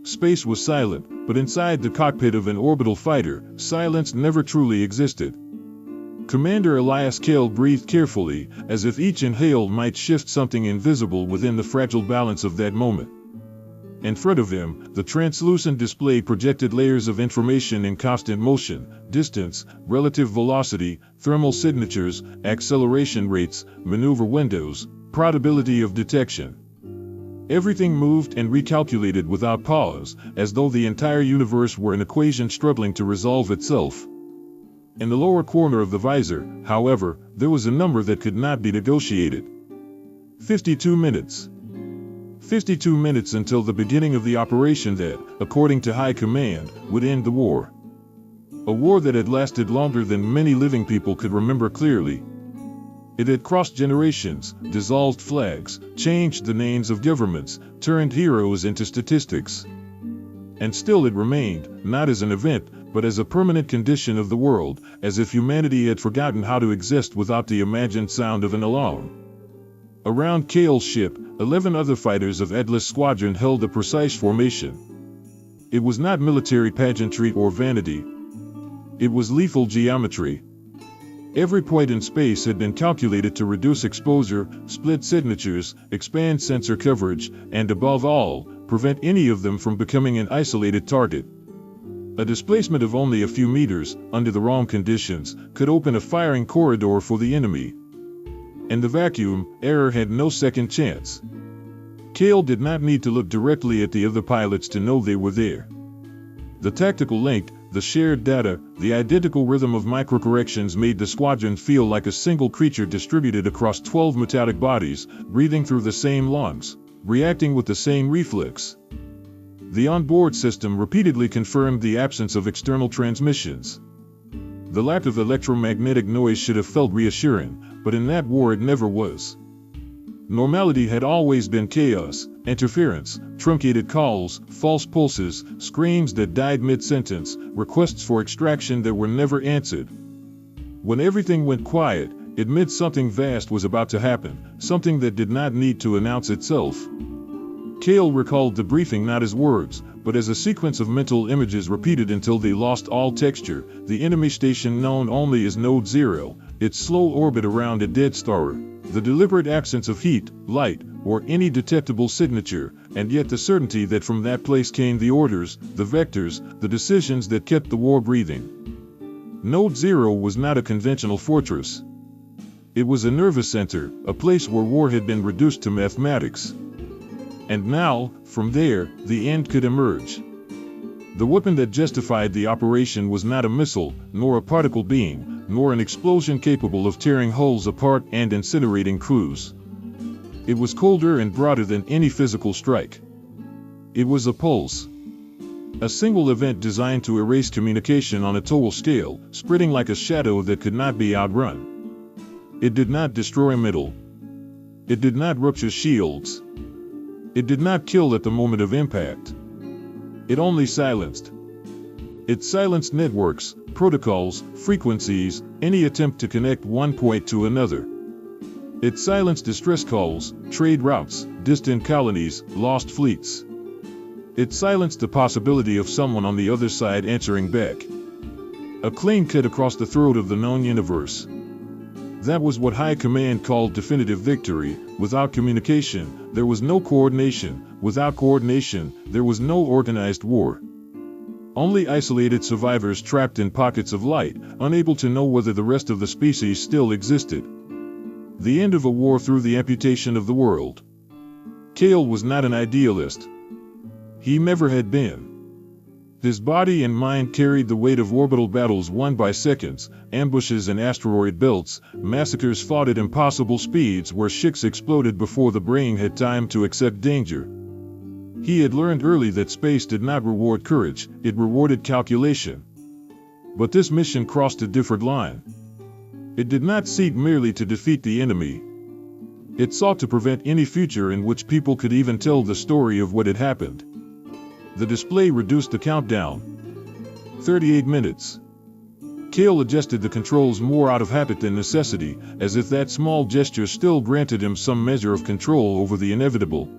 Space was silent, but inside the cockpit of an orbital fighter, silence never truly existed. Commander Elias Kale breathed carefully, as if each inhale might shift something invisible within the fragile balance of that moment. In front of him, the translucent display projected layers of information in constant motion: distance, relative velocity, thermal signatures, acceleration rates, maneuver windows, probability of detection. Everything moved and recalculated without pause, as though the entire universe were an equation struggling to resolve itself. In the lower corner of the visor, however, there was a number that could not be negotiated. 52 minutes. 52 minutes until the beginning of the operation that, according to High Command, would end the war. A war that had lasted longer than many living people could remember clearly. It had crossed generations, dissolved flags, changed the names of governments, turned heroes into statistics. And still it remained, not as an event, but as a permanent condition of the world, as if humanity had forgotten how to exist without the imagined sound of an alarm. Around Kale's ship, 11 other fighters of Atlas Squadron held a precise formation. It was not military pageantry or vanity. It was lethal geometry. Every point in space had been calculated to reduce exposure, split signatures, expand sensor coverage, and above all, prevent any of them from becoming an isolated target. A displacement of only a few meters, under the wrong conditions, could open a firing corridor for the enemy. In the vacuum, error had no second chance. Kale did not need to look directly at the other pilots to know they were there. The tactical link, the shared data, the identical rhythm of microcorrections made the squadron feel like a single creature distributed across 12 metallic bodies, breathing through the same lungs, reacting with the same reflex. The onboard system repeatedly confirmed the absence of external transmissions. The lack of electromagnetic noise should have felt reassuring, but in that war it never was. Normality had always been chaos, interference, truncated calls, false pulses, screams that died mid-sentence, requests for extraction that were never answered. When everything went quiet, it meant something vast was about to happen, something that did not need to announce itself. Kale recalled the briefing not as words, but as a sequence of mental images repeated until they lost all texture: the enemy station known only as Node 0, its slow orbit around a dead star, the deliberate absence of heat, light, or any detectable signature, and yet the certainty that from that place came the orders, the vectors, the decisions that kept the war breathing. Node 0 was not a conventional fortress. It was a nervous center, a place where war had been reduced to mathematics. And now, from there, the end could emerge. The weapon that justified the operation was not a missile, nor a particle beam, nor an explosion capable of tearing hulls apart and incinerating crews. It was colder and broader than any physical strike. It was a pulse. A single event designed to erase communication on a total scale, spreading like a shadow that could not be outrun. It did not destroy metal. It did not rupture shields. It did not kill at the moment of impact. It only silenced. It silenced networks, protocols, frequencies, any attempt to connect one point to another. It silenced distress calls, trade routes, distant colonies, lost fleets. It silenced the possibility of someone on the other side answering back. A clean cut across the throat of the known universe. That was what High Command called definitive victory. Without communication, there was no coordination. Without coordination, there was no organized war. Only isolated survivors trapped in pockets of light, unable to know whether the rest of the species still existed. The end of a war through the amputation of the world. Kale was not an idealist. He never had been. His body and mind carried the weight of orbital battles won by seconds, ambushes in asteroid belts, massacres fought at impossible speeds where ships exploded before the brain had time to accept danger. He had learned early that space did not reward courage, it rewarded calculation. But this mission crossed a different line. It did not seek merely to defeat the enemy. It sought to prevent any future in which people could even tell the story of what had happened. The display reduced the countdown. 38 minutes. Kale adjusted the controls more out of habit than necessity, as if that small gesture still granted him some measure of control over the inevitable.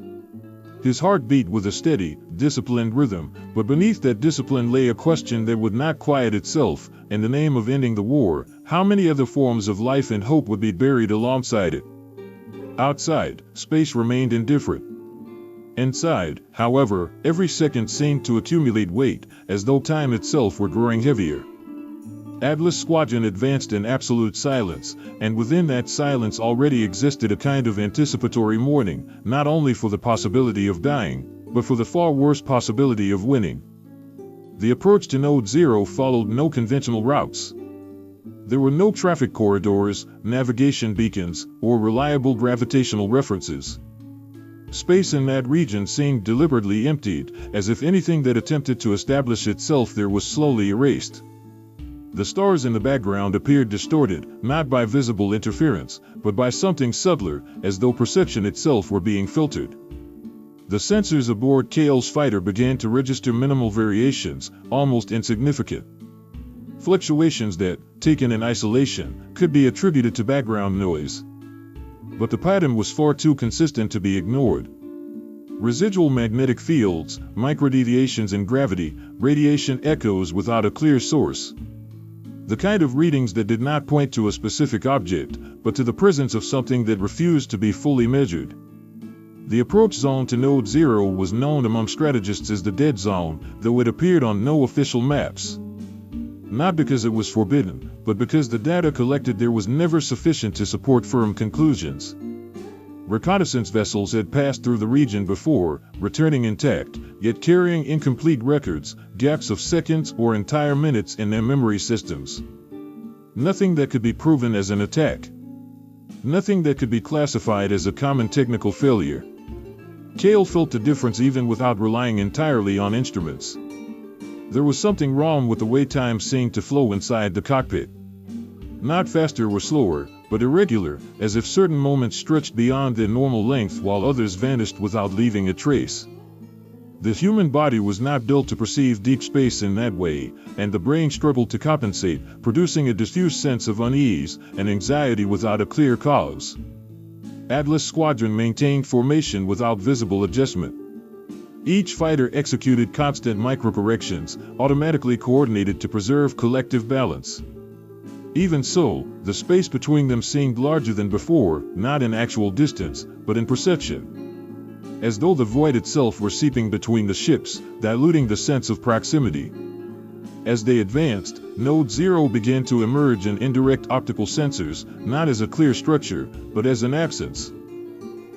His heart beat with a steady, disciplined rhythm, but beneath that discipline lay a question that would not quiet itself. In the name of ending the war, how many other forms of life and hope would be buried alongside it? Outside, space remained indifferent. Inside, however, every second seemed to accumulate weight, as though time itself were growing heavier. Atlas Squadron advanced in absolute silence, and within that silence already existed a kind of anticipatory mourning, not only for the possibility of dying, but for the far worse possibility of winning. The approach to Node Zero followed no conventional routes. There were no traffic corridors, navigation beacons, or reliable gravitational references. Space in that region seemed deliberately emptied, as if anything that attempted to establish itself there was slowly erased. The stars in the background appeared distorted, not by visible interference, but by something subtler, as though perception itself were being filtered. The sensors aboard Kale's fighter began to register minimal variations, almost insignificant. Fluctuations that, taken in isolation, could be attributed to background noise. But the pattern was far too consistent to be ignored. Residual magnetic fields, microdeviations in gravity, radiation echoes without a clear source. The kind of readings that did not point to a specific object, but to the presence of something that refused to be fully measured. The approach zone to Node Zero was known among strategists as the dead zone, though it appeared on no official maps. Not because it was forbidden, but because the data collected there was never sufficient to support firm conclusions. Reconnaissance vessels had passed through the region before, returning intact, yet carrying incomplete records, gaps of seconds or entire minutes in their memory systems. Nothing that could be proven as an attack. Nothing that could be classified as a common technical failure. Kale felt the difference even without relying entirely on instruments. There was something wrong with the way time seemed to flow inside the cockpit. Not faster or slower, but irregular, as if certain moments stretched beyond their normal length while others vanished without leaving a trace. The human body was not built to perceive deep space in that way, and the brain struggled to compensate, producing a diffuse sense of unease and anxiety without a clear cause. Atlas Squadron maintained formation without visible adjustment. Each fighter executed constant microcorrections, automatically coordinated to preserve collective balance. Even so, the space between them seemed larger than before, not in actual distance, but in perception. As though the void itself were seeping between the ships, diluting the sense of proximity. As they advanced, Node Zero began to emerge in indirect optical sensors, not as a clear structure, but as an absence.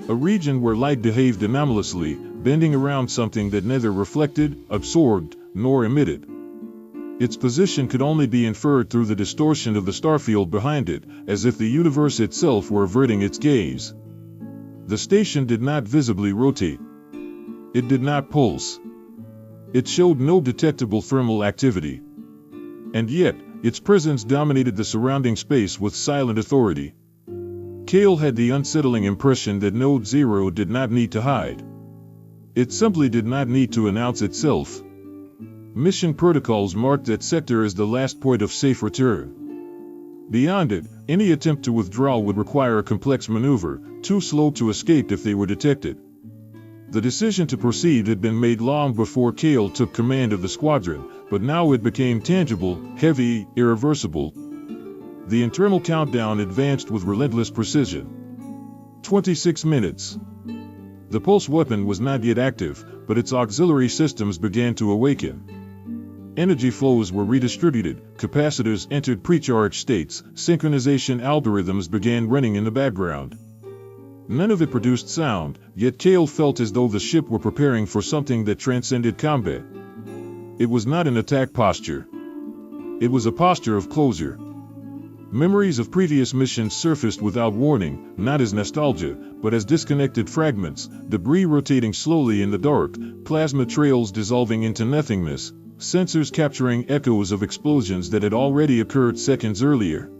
A region where light behaved anomalously, bending around something that neither reflected, absorbed, nor emitted. Its position could only be inferred through the distortion of the starfield behind it, as if the universe itself were averting its gaze. The station did not visibly rotate. It did not pulse. It showed no detectable thermal activity. And yet, its presence dominated the surrounding space with silent authority. Kale had the unsettling impression that Node Zero did not need to hide. It simply did not need to announce itself. Mission protocols marked that sector as the last point of safe return. Beyond it, any attempt to withdraw would require a complex maneuver, too slow to escape if they were detected. The decision to proceed had been made long before Kale took command of the squadron, but now it became tangible, heavy, irreversible. The internal countdown advanced with relentless precision. 26 minutes. The pulse weapon was not yet active, but its auxiliary systems began to awaken. Energy flows were redistributed, capacitors entered pre-charged states, synchronization algorithms began running in the background. None of it produced sound, yet Kale felt as though the ship were preparing for something that transcended combat. It was not an attack posture. It was a posture of closure. Memories of previous missions surfaced without warning, not as nostalgia, but as disconnected fragments, debris rotating slowly in the dark, plasma trails dissolving into nothingness, sensors capturing echoes of explosions that had already occurred seconds earlier.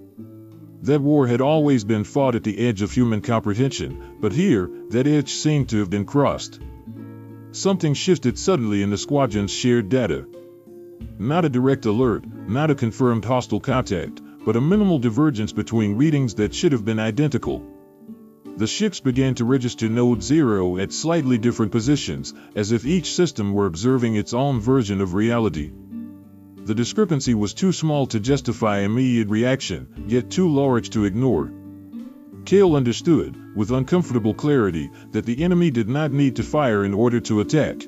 That war had always been fought at the edge of human comprehension, but here, that edge seemed to have been crossed. Something shifted suddenly in the squadron's shared data. Not a direct alert, not a confirmed hostile contact, but a minimal divergence between readings that should have been identical. The ships began to register node 0 at slightly different positions, as if each system were observing its own version of reality. The discrepancy was too small to justify immediate reaction, yet too large to ignore. Kale understood, with uncomfortable clarity, that the enemy did not need to fire in order to attack.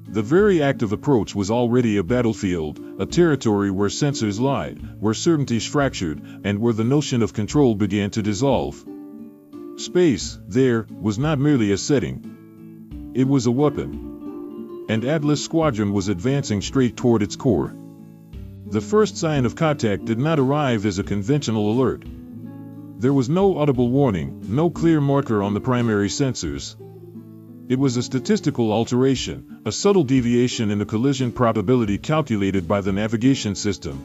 The very act of approach was already a battlefield, a territory where sensors lied, where certainties fractured, and where the notion of control began to dissolve. Space, there, was not merely a setting. It was a weapon. And Atlas Squadron was advancing straight toward its core. The first sign of contact did not arrive as a conventional alert. There was no audible warning, no clear marker on the primary sensors. It was a statistical alteration, a subtle deviation in the collision probability calculated by the navigation system.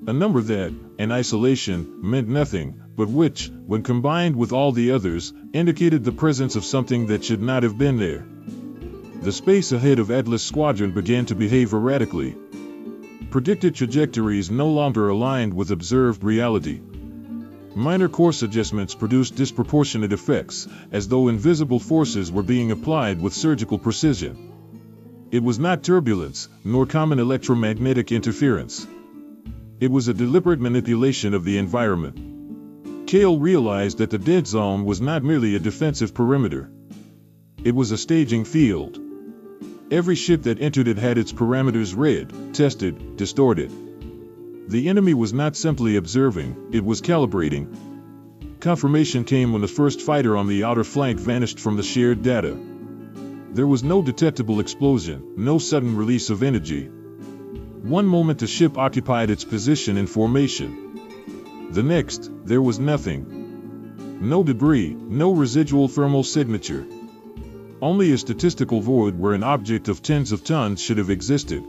A number that, in isolation, meant nothing, but which, when combined with all the others, indicated the presence of something that should not have been there. The space ahead of Atlas Squadron began to behave erratically. Predicted trajectories no longer aligned with observed reality. Minor course adjustments produced disproportionate effects, as though invisible forces were being applied with surgical precision. It was not turbulence, nor common electromagnetic interference. It was a deliberate manipulation of the environment. Kale realized that the dead zone was not merely a defensive perimeter. It was a staging field. Every ship that entered it had its parameters read, tested, distorted. The enemy was not simply observing, it was calibrating. Confirmation came when the first fighter on the outer flank vanished from the shared data. There was no detectable explosion, no sudden release of energy. One moment the ship occupied its position in formation. The next, there was nothing. No debris, no residual thermal signature. Only a statistical void where an object of tens of tons should have existed.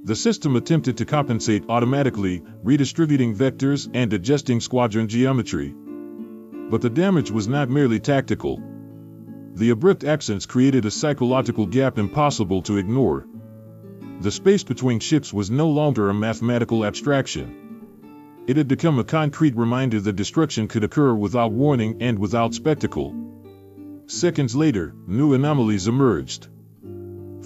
The system attempted to compensate automatically, redistributing vectors and adjusting squadron geometry. But the damage was not merely tactical. The abrupt absence created a psychological gap impossible to ignore. The space between ships was no longer a mathematical abstraction. It had become a concrete reminder that destruction could occur without warning and without spectacle. Seconds later, new anomalies emerged.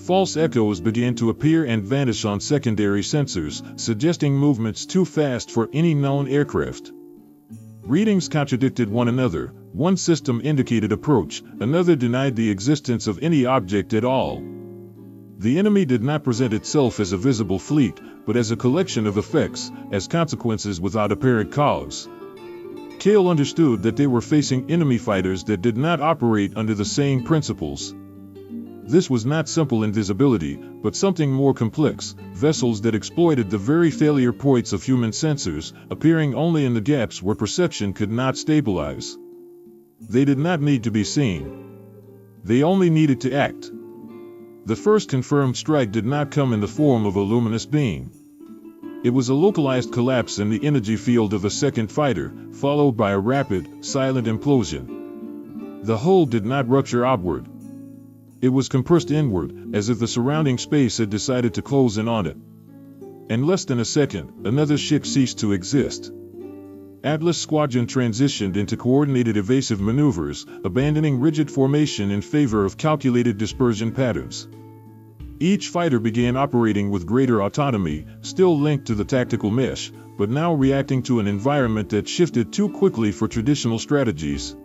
False echoes began to appear and vanish on secondary sensors, suggesting movements too fast for any known aircraft. Readings contradicted one another. One system indicated approach, another denied the existence of any object at all. The enemy did not present itself as a visible fleet, but as a collection of effects, as consequences without apparent cause. Kale understood that they were facing enemy fighters that did not operate under the same principles. This was not simple invisibility, but something more complex, vessels that exploited the very failure points of human sensors, appearing only in the gaps where perception could not stabilize. They did not need to be seen. They only needed to act. The first confirmed strike did not come in the form of a luminous beam. It was a localized collapse in the energy field of a second fighter, followed by a rapid, silent implosion. The hull did not rupture outward. It was compressed inward, as if the surrounding space had decided to close in on it. In less than a second, another ship ceased to exist. Atlas Squadron transitioned into coordinated evasive maneuvers, abandoning rigid formation in favor of calculated dispersion patterns. Each fighter began operating with greater autonomy, still linked to the tactical mesh, but now reacting to an environment that shifted too quickly for traditional strategies.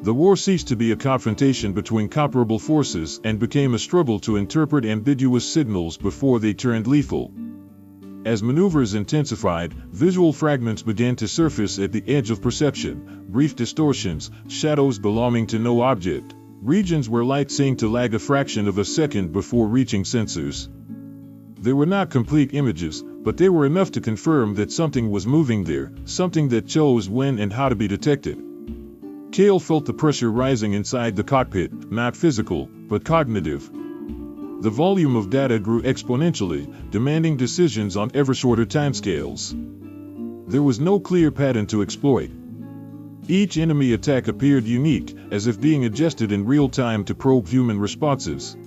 The war ceased to be a confrontation between comparable forces and became a struggle to interpret ambiguous signals before they turned lethal. As maneuvers intensified, visual fragments began to surface at the edge of perception, brief distortions, shadows belonging to no object, regions where light seemed to lag a fraction of a second before reaching sensors. They were not complete images, but they were enough to confirm that something was moving there, something that chose when and how to be detected. Kale felt the pressure rising inside the cockpit, not physical, but cognitive. The volume of data grew exponentially, demanding decisions on ever shorter timescales. There was no clear pattern to exploit. Each enemy attack appeared unique, as if being adjusted in real time to probe human responses.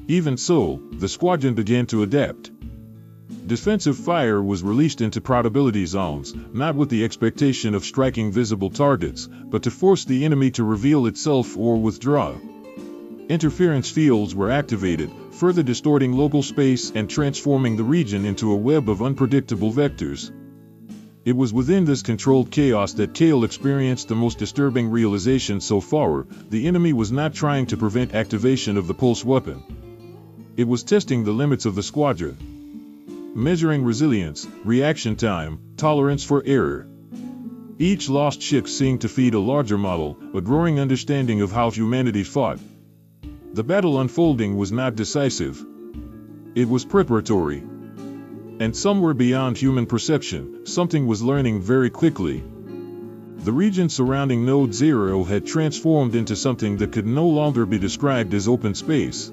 Even so, the squadron began to adapt. Defensive fire was released into probability zones, not with the expectation of striking visible targets, but to force the enemy to reveal itself or withdraw. Interference fields were activated, further distorting local space and transforming the region into a web of unpredictable vectors. It was within this controlled chaos that Kale experienced the most disturbing realization so far: the enemy was not trying to prevent activation of the pulse weapon. It was testing the limits of the squadron, measuring resilience, reaction time, tolerance for error. Each lost ship seemed to feed a larger model, a growing understanding of how humanity fought. The battle unfolding was not decisive. It was preparatory. And somewhere beyond human perception, something was learning very quickly. The region surrounding Node 0 had transformed into something that could no longer be described as open space.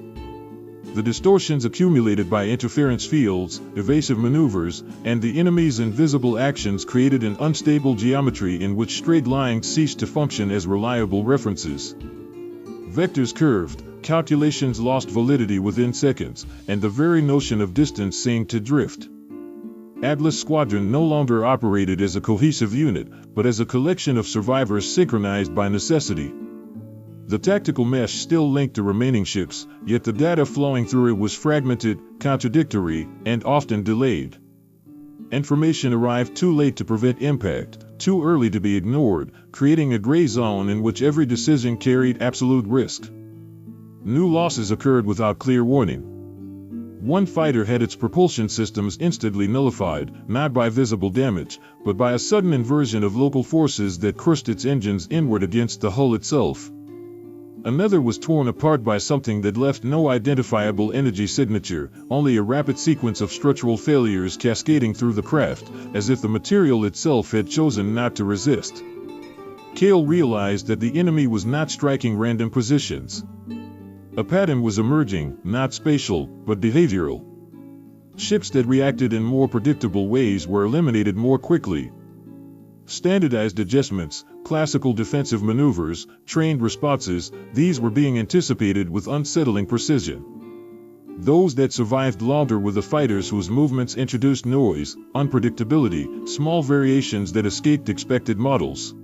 The distortions accumulated by interference fields, evasive maneuvers, and the enemy's invisible actions created an unstable geometry in which straight lines ceased to function as reliable references. Vectors curved, calculations lost validity within seconds, and the very notion of distance seemed to drift. Atlas Squadron no longer operated as a cohesive unit, but as a collection of survivors synchronized by necessity. The tactical mesh still linked the remaining ships, yet the data flowing through it was fragmented, contradictory, and often delayed. Information arrived too late to prevent impact, too early to be ignored, creating a gray zone in which every decision carried absolute risk. New losses occurred without clear warning. One fighter had its propulsion systems instantly nullified, not by visible damage, but by a sudden inversion of local forces that crushed its engines inward against the hull itself. Another was torn apart by something that left no identifiable energy signature, only a rapid sequence of structural failures cascading through the craft, as if the material itself had chosen not to resist. Kale realized that the enemy was not striking random positions. A pattern was emerging, not spatial, but behavioral. Ships that reacted in more predictable ways were eliminated more quickly. Standardized adjustments, classical defensive maneuvers, trained responses, these were being anticipated with unsettling precision. Those that survived longer were the fighters whose movements introduced noise, unpredictability, small variations that escaped expected models.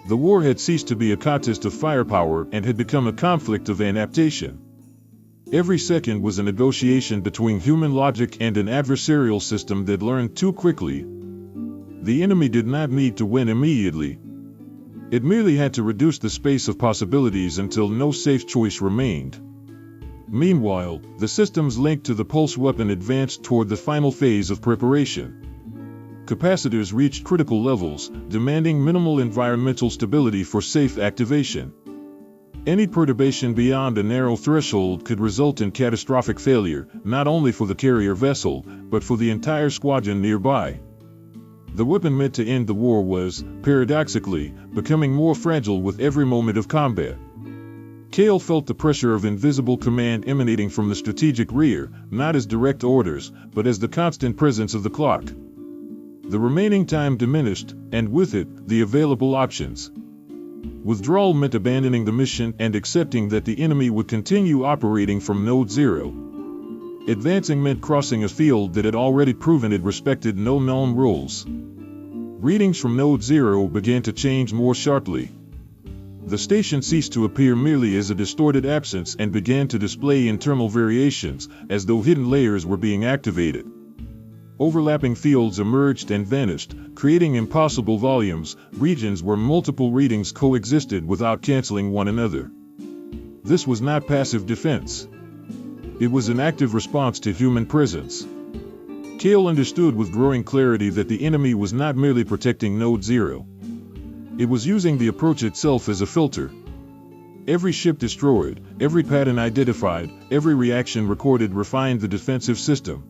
The war had ceased to be a contest of firepower and had become a conflict of adaptation. Every second was a negotiation between human logic and an adversarial system that learned too quickly. The enemy did not need to win immediately. It merely had to reduce the space of possibilities until no safe choice remained. Meanwhile, the systems linked to the pulse weapon advanced toward the final phase of preparation. Capacitors reached critical levels, demanding minimal environmental stability for safe activation. Any perturbation beyond a narrow threshold could result in catastrophic failure, not only for the carrier vessel, but for the entire squadron nearby. The weapon meant to end the war was, paradoxically, becoming more fragile with every moment of combat. Kale felt the pressure of invisible command emanating from the strategic rear, not as direct orders, but as the constant presence of the clock. The remaining time diminished, and with it, the available options. Withdrawal meant abandoning the mission and accepting that the enemy would continue operating from Node 0. Advancing meant crossing a field that had already proven it respected no known rules. Readings from Node 0 began to change more sharply. The station ceased to appear merely as a distorted absence and began to display internal variations, as though hidden layers were being activated. Overlapping fields emerged and vanished, creating impossible volumes, regions where multiple readings coexisted without canceling one another. This was not passive defense. It was an active response to human presence. Kale understood with growing clarity that the enemy was not merely protecting Node 0. It was using the approach itself as a filter. Every ship destroyed, every pattern identified, every reaction recorded refined the defensive system.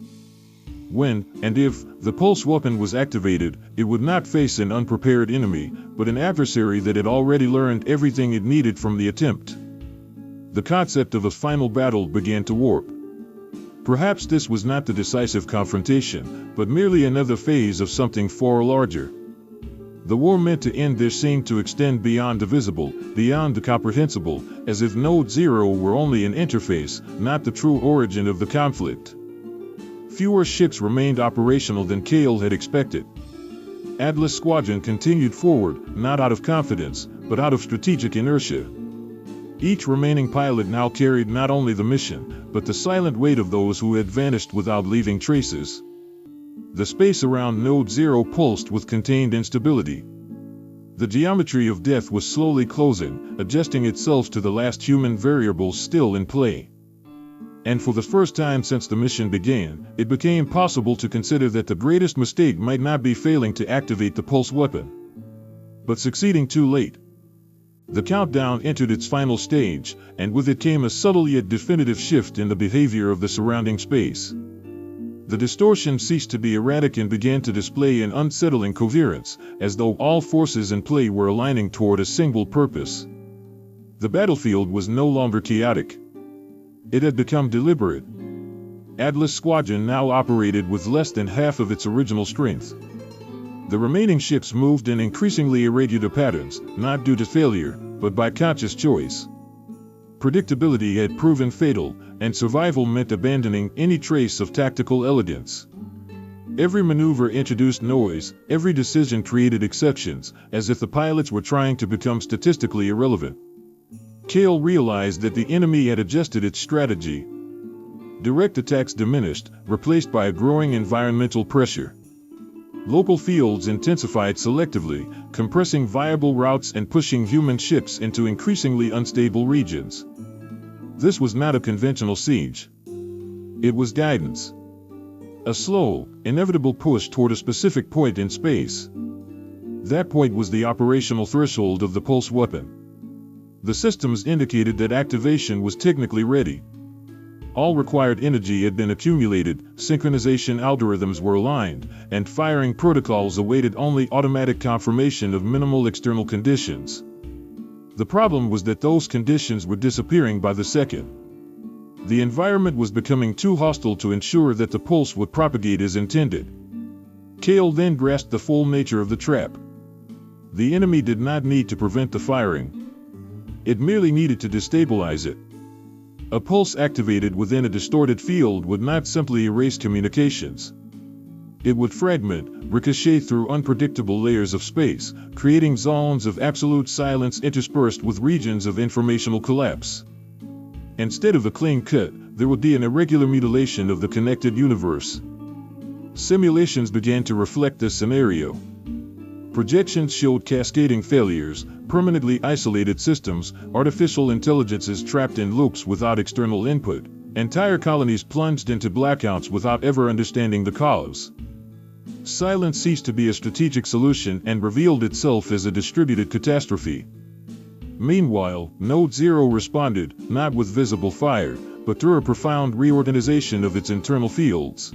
When, and if, the pulse weapon was activated, it would not face an unprepared enemy, but an adversary that had already learned everything it needed from the attempt. The concept of a final battle began to warp. Perhaps this was not the decisive confrontation, but merely another phase of something far larger. The war meant to end there seemed to extend beyond the visible, beyond the comprehensible, as if Node 0 were only an interface, not the true origin of the conflict. fewer ships remained operational than Kale had expected. Atlas Squadron continued forward, not out of confidence, but out of strategic inertia. Each remaining pilot now carried not only the mission, but the silent weight of those who had vanished without leaving traces. The space around Node 0 pulsed with contained instability. The geometry of death was slowly closing, adjusting itself to the last human variables still in play. And for the first time since the mission began, it became possible to consider that the greatest mistake might not be failing to activate the pulse weapon, but succeeding too late. The countdown entered its final stage, and with it came a subtle yet definitive shift in the behavior of the surrounding space. The distortion ceased to be erratic and began to display an unsettling coherence, as though all forces in play were aligning toward a single purpose. The battlefield was no longer chaotic. It had become deliberate. Atlas Squadron now operated with less than half of its original strength. The remaining ships moved in increasingly irregular patterns, not due to failure, but by conscious choice. Predictability had proven fatal, and survival meant abandoning any trace of tactical elegance. Every maneuver introduced noise, every decision created exceptions, as if the pilots were trying to become statistically irrelevant. Kale realized that the enemy had adjusted its strategy. Direct attacks diminished, replaced by a growing environmental pressure. Local fields intensified selectively, compressing viable routes and pushing human ships into increasingly unstable regions. This was not a conventional siege. It was guidance. A slow, inevitable push toward a specific point in space. That point was the operational threshold of the pulse weapon. The systems indicated that activation was technically ready. All required energy had been accumulated, synchronization algorithms were aligned, and firing protocols awaited only automatic confirmation of minimal external conditions. The problem was that those conditions were disappearing by the second. The environment was becoming too hostile to ensure that the pulse would propagate as intended. Kale then grasped the full nature of the trap. The enemy did not need to prevent the firing. It merely needed to destabilize it. A pulse activated within a distorted field would not simply erase communications. It would fragment, ricochet through unpredictable layers of space, creating zones of absolute silence interspersed with regions of informational collapse. Instead of a clean cut, there would be an irregular mutilation of the connected universe. Simulations began to reflect this scenario. Projections showed cascading failures, permanently isolated systems, artificial intelligences trapped in loops without external input, entire colonies plunged into blackouts without ever understanding the cause. Silence ceased to be a strategic solution and revealed itself as a distributed catastrophe. Meanwhile, Node 0 responded, not with visible fire, but through a profound reorganization of its internal fields.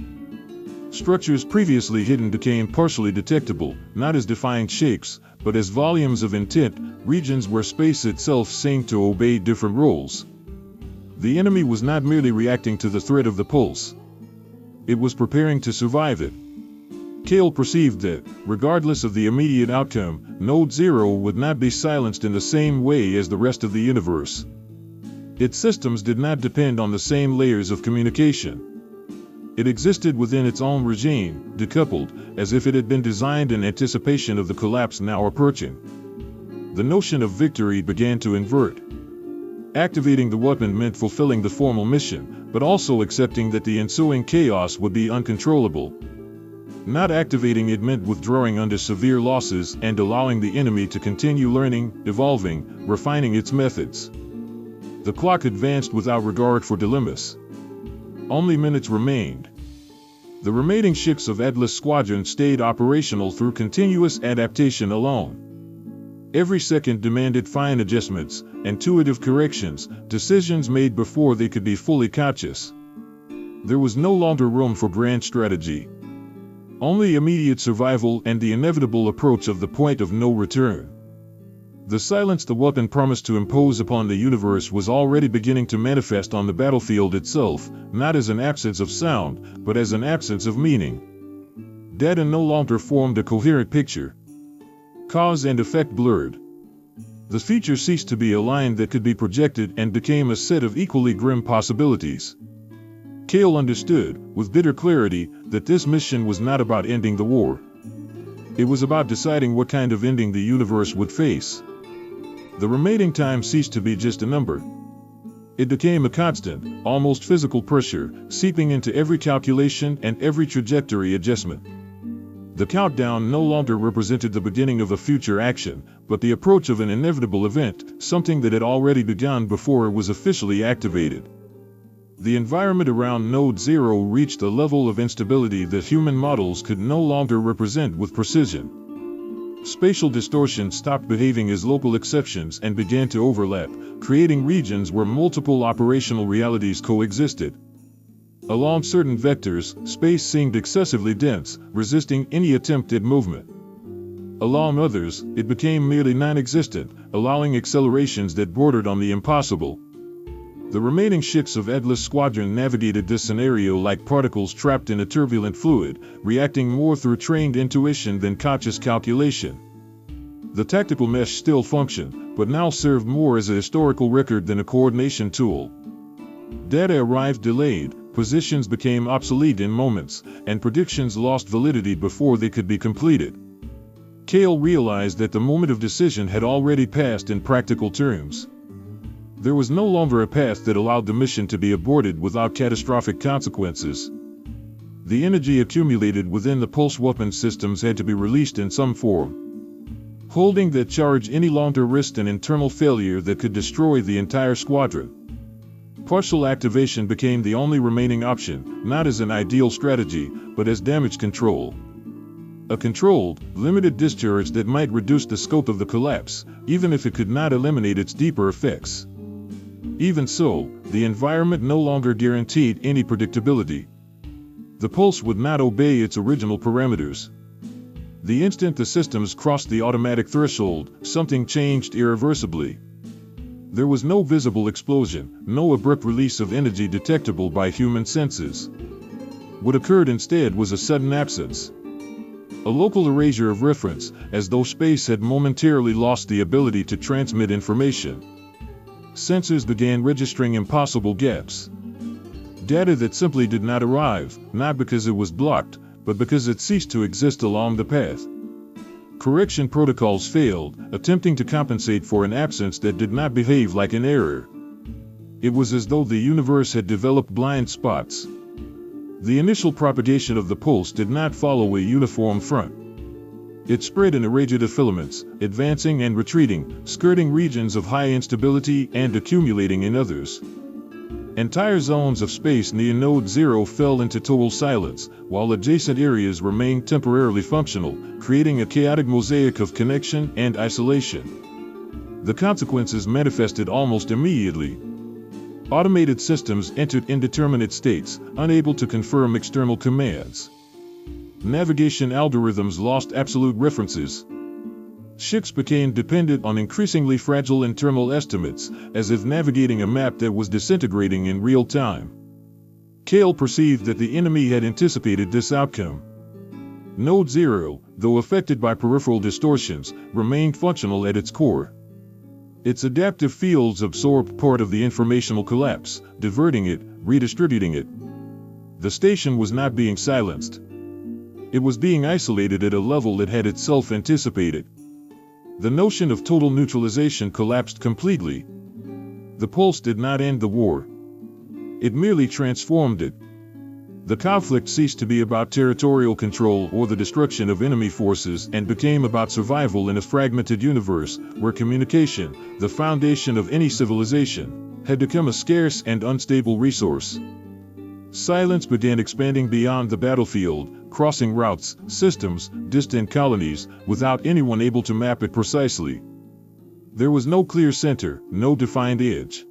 Structures previously hidden became partially detectable, not as defined shapes, but as volumes of intent, regions where space itself seemed to obey different roles. The enemy was not merely reacting to the threat of the pulse. It was preparing to survive it. Kale perceived that, regardless of the immediate outcome, Node 0 would not be silenced in the same way as the rest of the universe. Its systems did not depend on the same layers of communication. It existed within its own regime, decoupled, as if it had been designed in anticipation of the collapse now approaching. The notion of victory began to invert. Activating the weapon meant fulfilling the formal mission, but also accepting that the ensuing chaos would be uncontrollable. Not activating it meant withdrawing under severe losses and allowing the enemy to continue learning, evolving, refining its methods. The clock advanced without regard for dilemmas. Only minutes remained. The remaining ships of Atlas Squadron stayed operational through continuous adaptation alone. Every second demanded fine adjustments, intuitive corrections, decisions made before they could be fully conscious. There was no longer room for grand strategy. Only immediate survival and the inevitable approach of the point of no return. The silence the weapon promised to impose upon the universe was already beginning to manifest on the battlefield itself, not as an absence of sound, but as an absence of meaning. Data no longer formed a coherent picture. Cause and effect blurred. The feature ceased to be a line that could be projected and became a set of equally grim possibilities. Cale understood, with bitter clarity, that this mission was not about ending the war. It was about deciding what kind of ending the universe would face. The remaining time ceased to be just a number. It became a constant, almost physical pressure, seeping into every calculation and every trajectory adjustment. The countdown no longer represented the beginning of a future action, but the approach of an inevitable event, something that had already begun before it was officially activated. The environment around Node 0 reached a level of instability that human models could no longer represent with precision. Spatial distortions stopped behaving as local exceptions and began to overlap, creating regions where multiple operational realities coexisted. Along certain vectors, space seemed excessively dense, resisting any attempt at movement. Along others, it became merely non-existent, allowing accelerations that bordered on the impossible. The remaining ships of Atlas Squadron navigated this scenario like particles trapped in a turbulent fluid, reacting more through trained intuition than conscious calculation. The tactical mesh still functioned, but now served more as a historical record than a coordination tool. Data arrived delayed, positions became obsolete in moments, and predictions lost validity before they could be completed. Cale realized that the moment of decision had already passed in practical terms. There was no longer a path that allowed the mission to be aborted without catastrophic consequences. The energy accumulated within the pulse weapon systems had to be released in some form. Holding that charge any longer risked an internal failure that could destroy the entire squadron. Partial activation became the only remaining option, not as an ideal strategy, but as damage control. A controlled, limited discharge that might reduce the scope of the collapse, even if it could not eliminate its deeper effects. Even so, the environment no longer guaranteed any predictability. The pulse would not obey its original parameters. The instant the systems crossed the automatic threshold, something changed irreversibly. There was no visible explosion, no abrupt release of energy detectable by human senses. What occurred instead was a sudden absence. A local erasure of reference, as though space had momentarily lost the ability to transmit information. Sensors began registering impossible gaps. Data that simply did not arrive, not because it was blocked, but because it ceased to exist along the path. Correction protocols failed, attempting to compensate for an absence that did not behave like an error. It was as though the universe had developed blind spots. The initial propagation of the pulse did not follow a uniform front. It spread in irregular filaments, advancing and retreating, skirting regions of high instability and accumulating in others. Entire zones of space near Node 0 fell into total silence, while adjacent areas remained temporarily functional, creating a chaotic mosaic of connection and isolation. The consequences manifested almost immediately. Automated systems entered indeterminate states, unable to confirm external commands. Navigation algorithms lost absolute references. Ships became dependent on increasingly fragile internal estimates, as if navigating a map that was disintegrating in real time. Cale perceived that the enemy had anticipated this outcome. Node 0, though affected by peripheral distortions, remained functional at its core. Its adaptive fields absorbed part of the informational collapse, diverting it, redistributing it. The station was not being silenced. It was being isolated at a level it had itself anticipated. The notion of total neutralization collapsed completely. The pulse did not end the war. It merely transformed it. The conflict ceased to be about territorial control or the destruction of enemy forces and became about survival in a fragmented universe where communication, the foundation of any civilization, had become a scarce and unstable resource. Silence began expanding beyond the battlefield, crossing routes, systems, distant colonies, without anyone able to map it precisely. There was no clear center, no defined edge.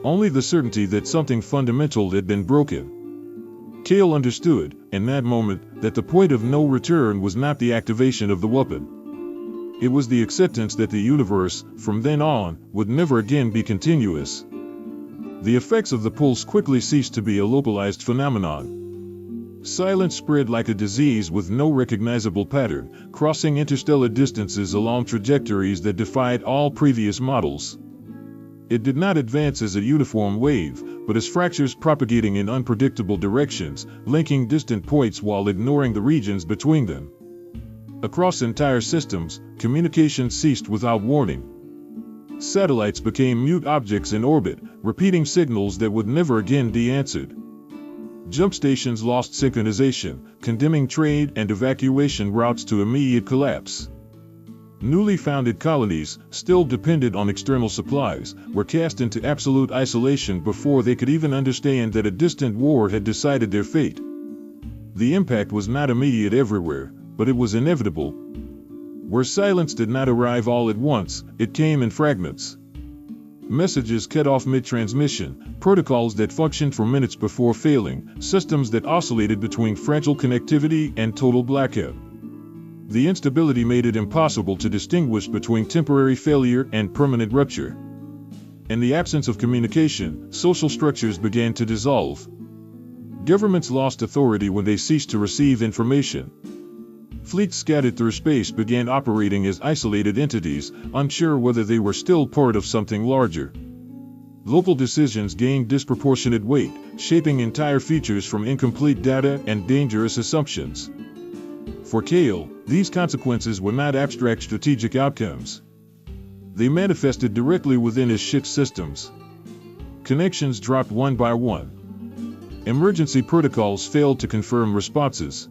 Only the certainty that something fundamental had been broken. Cale understood, in that moment, that the point of no return was not the activation of the weapon. It was the acceptance that the universe, from then on, would never again be continuous. The effects of the pulse quickly ceased to be a localized phenomenon. Silence spread like a disease with no recognizable pattern, crossing interstellar distances along trajectories that defied all previous models. It did not advance as a uniform wave, but as fractures propagating in unpredictable directions, linking distant points while ignoring the regions between them. Across entire systems, communication ceased without warning. Satellites became mute objects in orbit, repeating signals that would never again be answered. Jump stations lost synchronization, condemning trade and evacuation routes to immediate collapse. Newly founded colonies, still dependent on external supplies, were cast into absolute isolation before they could even understand that a distant war had decided their fate. The impact was not immediate everywhere, but it was inevitable. Where silence did not arrive all at once, it came in fragments. Messages cut off mid-transmission, protocols that functioned for minutes before failing, systems that oscillated between fragile connectivity and total blackout. The instability made it impossible to distinguish between temporary failure and permanent rupture. In the absence of communication, social structures began to dissolve. Governments lost authority when they ceased to receive information. Fleets scattered through space began operating as isolated entities, unsure whether they were still part of something larger. Local decisions gained disproportionate weight, shaping entire futures from incomplete data and dangerous assumptions. For Kale, these consequences were not abstract strategic outcomes. They manifested directly within his ship's systems. Connections dropped one by one. Emergency protocols failed to confirm responses.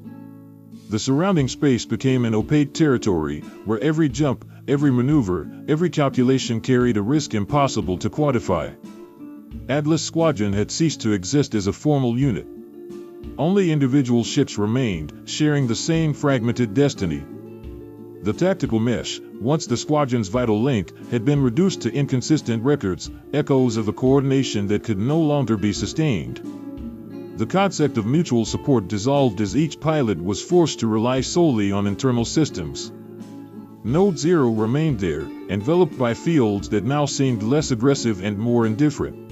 The surrounding space became an opaque territory, where every jump, every maneuver, every calculation carried a risk impossible to quantify. Atlas Squadron had ceased to exist as a formal unit. Only individual ships remained, sharing the same fragmented destiny. The tactical mesh, once the squadron's vital link, had been reduced to inconsistent records, echoes of a coordination that could no longer be sustained. The concept of mutual support dissolved as each pilot was forced to rely solely on internal systems. Node Zero remained there, enveloped by fields that now seemed less aggressive and more indifferent.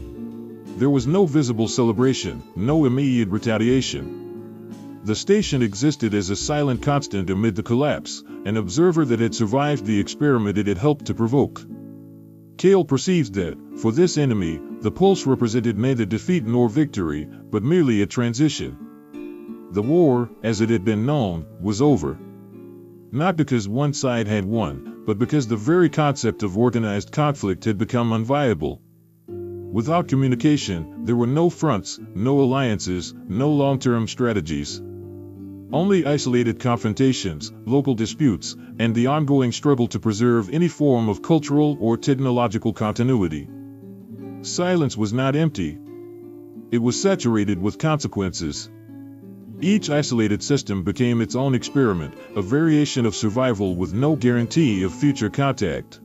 There was no visible celebration, no immediate retaliation. The station existed as a silent constant amid the collapse, an observer that had survived the experiment it had helped to provoke. Kale perceived that, for this enemy, the pulse represented neither defeat nor victory, but merely a transition. The war, as it had been known, was over. Not because one side had won, but because the very concept of organized conflict had become unviable. Without communication, there were no fronts, no alliances, no long-term strategies. Only isolated confrontations, local disputes, and the ongoing struggle to preserve any form of cultural or technological continuity. Silence was not empty. It was saturated with consequences. Each isolated system became its own experiment, a variation of survival with no guarantee of future contact.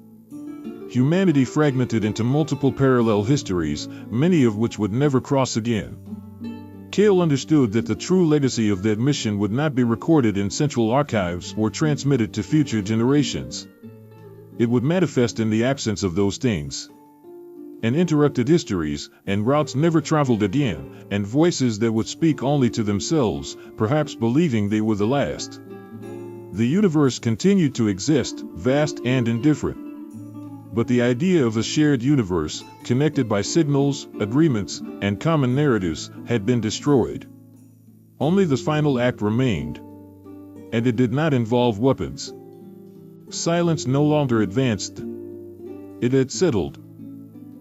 Humanity fragmented into multiple parallel histories, many of which would never cross again. Kale understood that the true legacy of that mission would not be recorded in central archives or transmitted to future generations. It would manifest in the absence of those things. And interrupted histories, and routes never traveled again, and voices that would speak only to themselves, perhaps believing they were the last. The universe continued to exist, vast and indifferent. But the idea of a shared universe, connected by signals, agreements, and common narratives, had been destroyed. Only the final act remained. And it did not involve weapons. Silence no longer advanced. It had settled.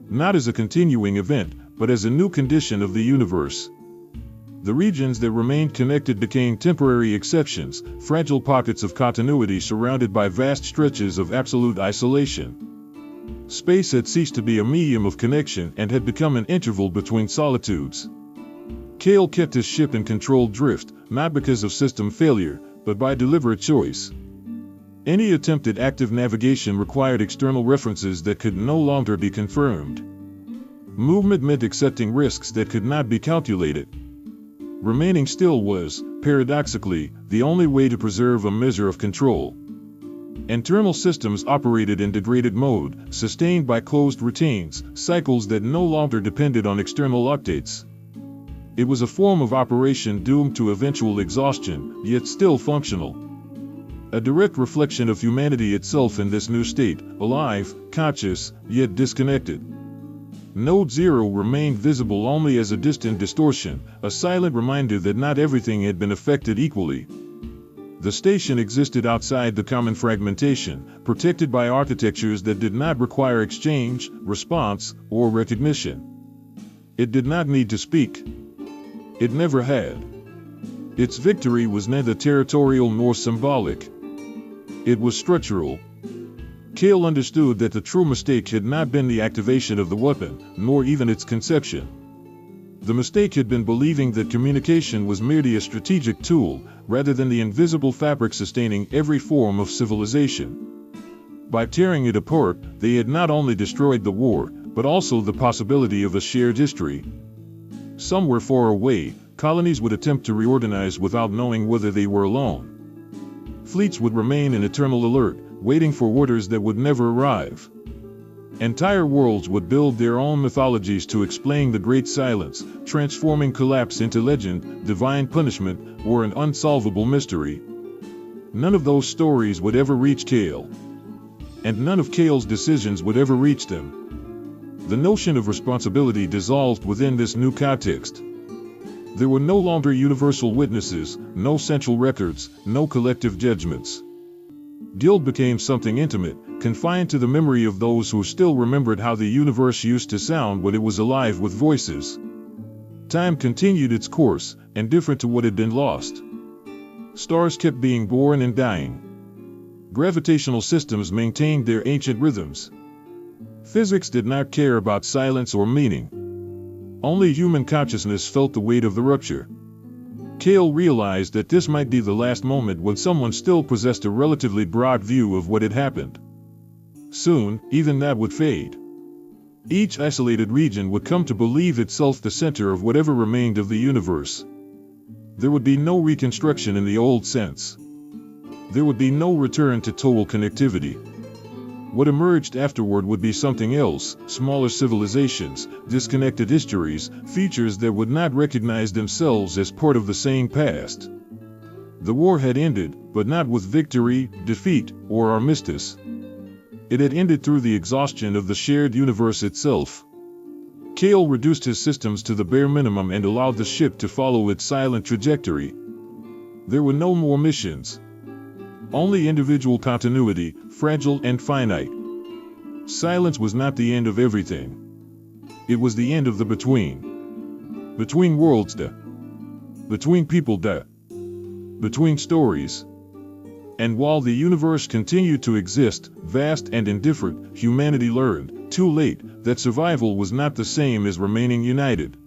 Not as a continuing event, but as a new condition of the universe. The regions that remained connected became temporary exceptions, fragile pockets of continuity surrounded by vast stretches of absolute isolation. Space had ceased to be a medium of connection and had become an interval between solitudes. Kale kept his ship in controlled drift, not because of system failure, but by deliberate choice. Any attempt at active navigation required external references that could no longer be confirmed. Movement meant accepting risks that could not be calculated. Remaining still was, paradoxically, the only way to preserve a measure of control. Internal systems operated in degraded mode, sustained by closed routines, cycles that no longer depended on external updates. It was a form of operation doomed to eventual exhaustion, yet still functional. A direct reflection of humanity itself in this new state, alive, conscious, yet disconnected. Node 0 remained visible only as a distant distortion, a silent reminder that not everything had been affected equally. The station existed outside the common fragmentation, protected by architectures that did not require exchange, response, or recognition. It did not need to speak. It never had. Its victory was neither territorial nor symbolic. It was structural. Kale understood that the true mistake had not been the activation of the weapon, nor even its conception. The mistake had been believing that communication was merely a strategic tool, rather than the invisible fabric sustaining every form of civilization. By tearing it apart, they had not only destroyed the war, but also the possibility of a shared history. Somewhere far away, colonies would attempt to reorganize without knowing whether they were alone. Fleets would remain in eternal alert, waiting for orders that would never arrive. Entire worlds would build their own mythologies to explain the Great Silence, transforming collapse into legend, divine punishment, or an unsolvable mystery. None of those stories would ever reach Kale. And none of Kale's decisions would ever reach them. The notion of responsibility dissolved within this new context. There were no longer universal witnesses, no central records, no collective judgments. Guilt became something intimate, confined to the memory of those who still remembered how the universe used to sound when it was alive with voices. Time continued its course, indifferent to what had been lost. Stars kept being born and dying. Gravitational systems maintained their ancient rhythms. Physics did not care about silence or meaning. Only human consciousness felt the weight of the rupture. Kale realized that this might be the last moment when someone still possessed a relatively broad view of what had happened. Soon, even that would fade. Each isolated region would come to believe itself the center of whatever remained of the universe. There would be no reconstruction in the old sense. There would be no return to total connectivity. What emerged afterward would be something else, smaller civilizations, disconnected histories, features that would not recognize themselves as part of the same past. The war had ended, but not with victory, defeat, or armistice. It had ended through the exhaustion of the shared universe itself. Kale reduced his systems to the bare minimum and allowed the ship to follow its silent trajectory. There were no more missions. Only individual continuity, fragile and finite. Silence was not the end of everything. It was the end of the between. Between worlds, between people, between stories. And while the universe continued to exist, vast and indifferent, humanity learned, too late, that survival was not the same as remaining united.